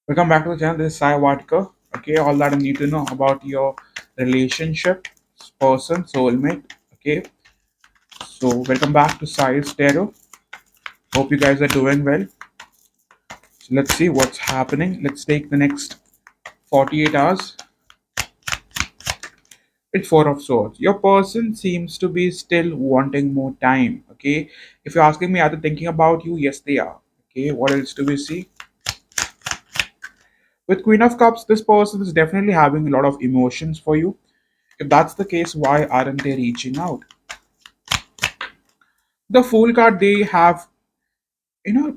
Welcome back to the channel. This is Sai Vodka. Okay, all that I need to know about your relationship, person, soulmate. Okay, so welcome back to Sai's Tarot. Hope you guys are doing well. So let's see what's happening. Let's take the next 48 hours. It's Four of Swords. Your person seems to be still wanting more time. Okay, if you're asking me, are they thinking about you? Yes, they are. Okay, what else do we see? With Queen of Cups, this person is definitely having a lot of emotions for you. If that's the case, why aren't they reaching out? The Fool card, they have,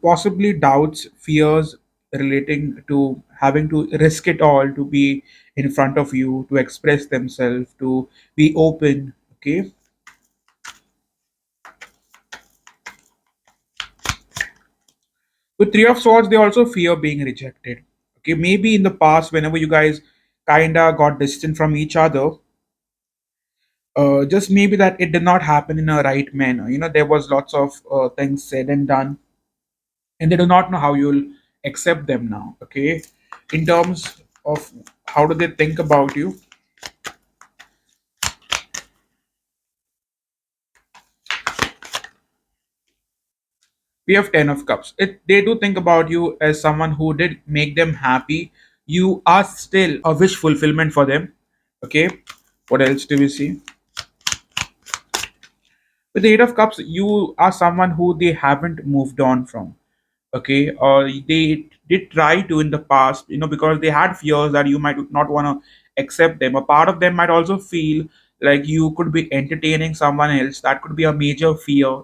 possibly doubts, fears relating to having to risk it all to be in front of you, to express themselves, to be open. Okay. With Three of Swords, they also fear being rejected. Okay. Maybe in the past, whenever you guys kinda got distant from each other, just maybe that it did not happen in a right manner. There was lots of things said and done, and they do not know how you'll accept them now. Okay, in terms of how do they think about you, we have 10 of cups. They do think about you as someone who did make them happy. You are still a wish fulfillment for them. Okay, what else do we see? With the eight of cups, you are someone who they haven't moved on from. Okay, or they did try to in the past, because they had fears that you might not want to accept them. A part of them might also feel like you could be entertaining someone else. That could be a major fear.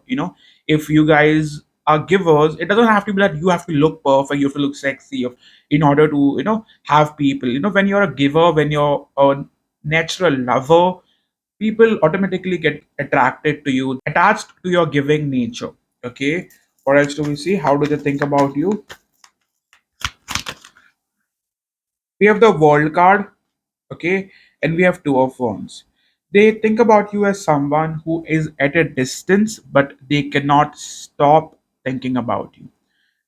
If you guys are givers, it doesn't have to be that you have to look perfect, you have to look sexy in order to have people. When you're a giver, when you're a natural lover, people automatically get attracted to you, attached to your giving nature. Okay, what else do we see? How do they think about you? We have the world card. Okay, and we have two of wands. They think about you as someone who is at a distance, but they cannot stop thinking about you.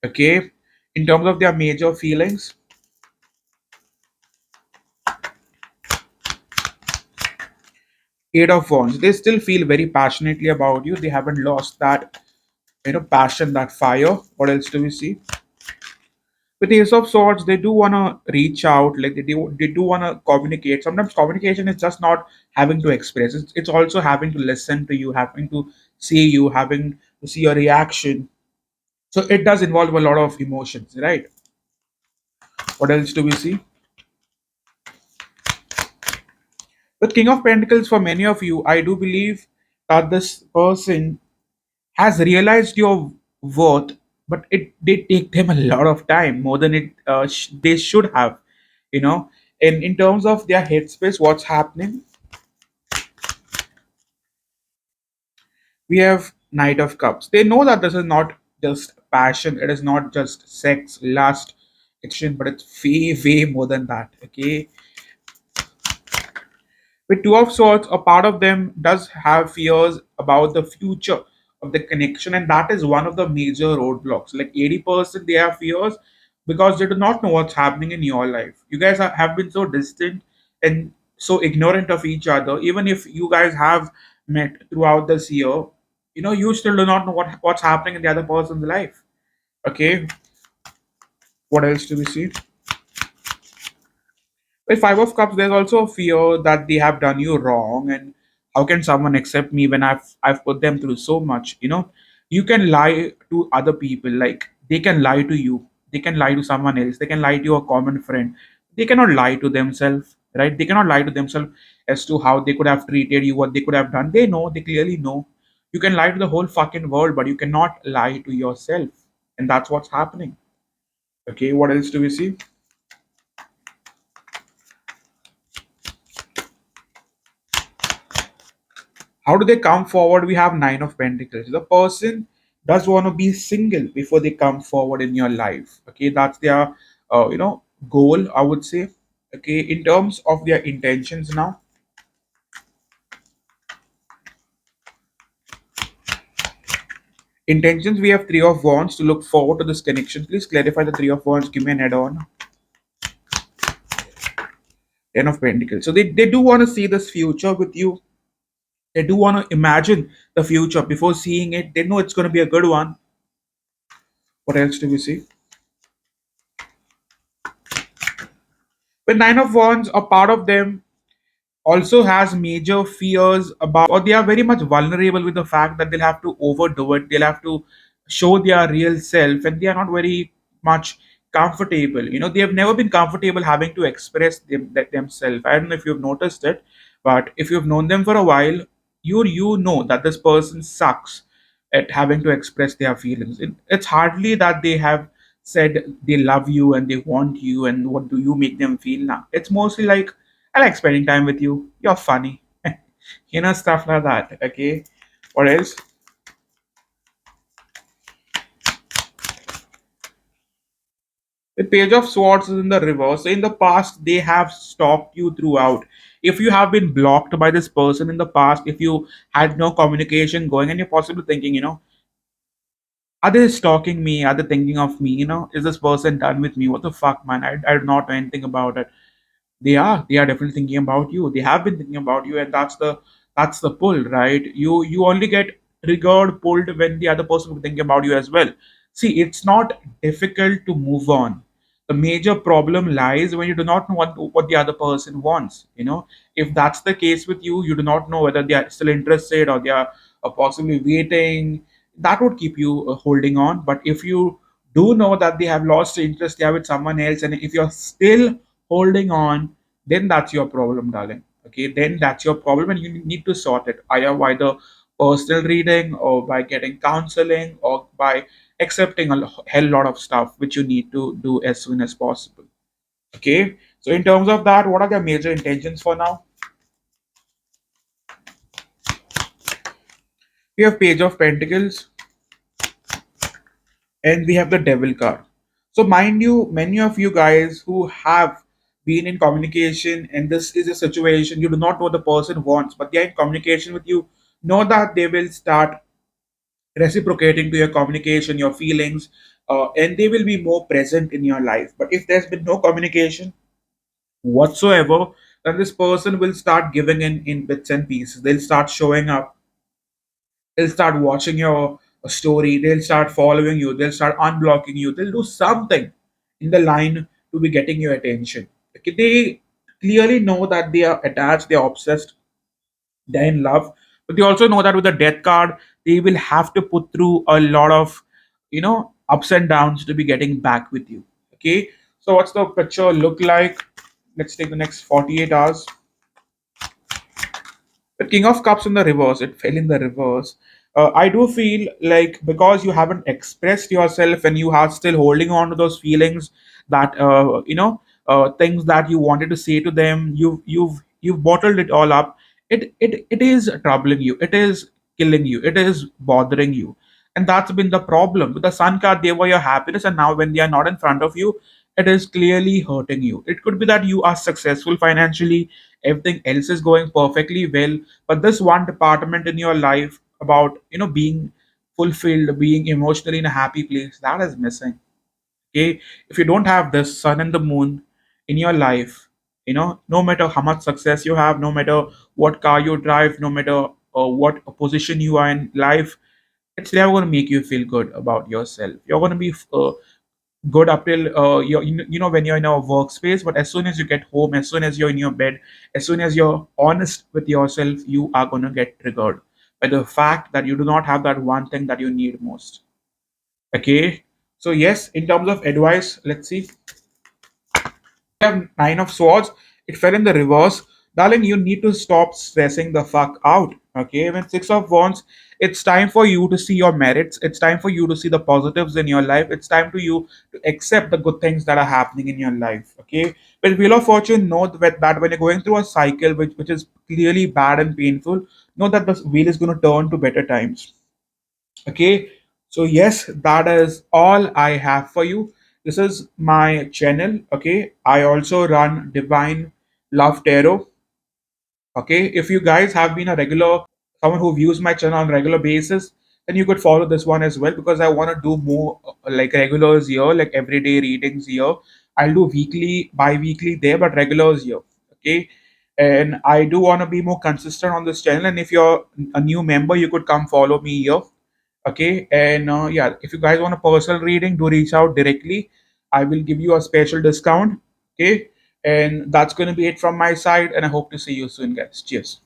Okay, in terms of their major feelings, eight of wands, they still feel very passionately about you. They haven't lost that passion, that fire. What else do we see? With the Ace of Swords, they do want to reach out, like they do want to communicate. Sometimes communication is just not having to express, it's also having to listen to you, having to see you, having to see your reaction. So it does involve a lot of emotions, right? What else do we see? With King of Pentacles, for many of you, I do believe that this person has realized your worth, but it did take them a lot of time, more than they should have. You know, and in terms of their headspace, what's happening? We have Knight of Cups. They know that this is not just passion, it is not just sex, lust, action, but it's way, way more than that. Okay, with Two of Swords, a part of them does have fears about the future of the connection, and that is one of the major roadblocks. Like 80%, they have fears because they do not know what's happening in your life. You guys have been so distant and so ignorant of each other. Even if you guys have met throughout this year, you still do not know what's happening in the other person's life. Okay, what else do we see? With Five of Cups, there's also a fear that they have done you wrong, and how can someone accept me when I've put them through so much? You can lie to other people, like they can lie to you, they can lie to someone else, they can lie to your common friend. They cannot lie to themselves, right? They cannot lie to themselves as to how they could have treated you, what they could have done. They know, they clearly know. You can lie to the whole fucking world, but you cannot lie to yourself, and that's what's happening. Okay, what else do we see? How do they come forward? We have Nine of Pentacles. The person does want to be single before they come forward in your life. Okay, that's their goal, I would say. Okay, in terms of their intentions now, intentions, we have Three of Wands to look forward to this connection. Please clarify the Three of Wands. Give me an add-on. Ten of Pentacles. So they do want to see this future with you. They do want to imagine the future before seeing it. They know it's going to be a good one. What else do we see? With Nine of Wands, a part of them also has major fears about, or they are very much vulnerable with the fact that they'll have to overdo it, they'll have to show their real self, and they are not very much comfortable. They have never been comfortable having to express themselves. I don't know if you've noticed it, but if you've known them for a while, you know that this person sucks at having to express their feelings. It's hardly that they have said they love you and they want you and what do you make them feel now. It's mostly like, I like spending time with you. You're funny. Stuff like that. Okay. What else? The Page of Swords is in the reverse. So in the past, they have stalked you throughout. If you have been blocked by this person in the past, if you had no communication going, and you're possibly thinking, are they stalking me? Are they thinking of me? Is this person done with me? What the fuck, man? I do not know anything about it. They are definitely thinking about you. They have been thinking about you, and that's the pull, right? You only get triggered, pulled when the other person will think about you as well. See, it's not difficult to move on. The major problem lies when you do not know what the other person wants. If that's the case with you, you do not know whether they are still interested or they are possibly waiting. That would keep you holding on. But if you do know that they have lost interest, they are with someone else, and if you're still holding on, then that's your problem, darling. Okay, then that's your problem, and you need to sort it either personal reading or by getting counseling or by accepting a hell lot of stuff which you need to do as soon as possible. Okay, so in terms of that, what are the major intentions for now? We have Page of Pentacles and we have the Devil card. So mind you, many of you guys who have been in communication, and this is a situation you do not know the person wants, but they are in communication with you, know that they will start reciprocating to your communication, your feelings, and they will be more present in your life. But if there's been no communication whatsoever, then this person will start giving in bits and pieces. They'll start showing up, they'll start watching your story, they'll start following you, they'll start unblocking you, they'll do something in the line to be getting your attention. Okay, they clearly know that they are attached, they are obsessed, they're in love, but they also know that with the death card, they will have to put through a lot of ups and downs to be getting back with you. Okay, so what's the picture look like? Let's take the next 48 hours. The King of Cups in the reverse, it fell in the reverse. I do feel like because you haven't expressed yourself and you are still holding on to those feelings, that things that you wanted to say to them, you've bottled it all up. It is troubling you. It is killing you. It is bothering you, and that's been the problem with the Sun card. They were your happiness, and now when they are not in front of you, it is clearly hurting you. It could be that you are successful financially, everything else is going perfectly well, but this one department in your life about being fulfilled, being emotionally in a happy place, that is missing. Okay, if you don't have this sun and the moon in your life, no matter how much success you have, no matter what car you drive, no matter what position you are in life, it's never going to make you feel good about yourself. You're going to be good up till when you're in a workspace, but as soon as you get home, as soon as you're in your bed, as soon as you're honest with yourself, you are going to get triggered by the fact that you do not have that one thing that you need most. Okay, so yes, in terms of advice, let's see. Have Nine of Swords, it fell in the reverse. Darling, you need to stop stressing the fuck out. Okay, when Six of Wands, it's time for you to see your merits. It's time for you to see the positives in your life. It's time to you to accept the good things that are happening in your life. Okay, but Wheel of Fortune, know that when you're going through a cycle which is clearly bad and painful, know that the wheel is going to turn to better times. Okay, so yes, that is all I have for you. This is my channel. Okay, I also run Divine Love Tarot. Okay, if you guys have been a regular, someone who views my channel on regular basis, then you could follow this one as well, because I want to do more like regulars here, like everyday readings here. I'll do weekly, bi-weekly there, but regulars here. Okay, and I do want to be more consistent on this channel. And if you're a new member, you could come follow me here. Okay, and yeah, if you guys want a personal reading, do reach out directly. I will give you a special discount. Okay, and that's going to be it from my side. And I hope to see you soon, guys. Cheers.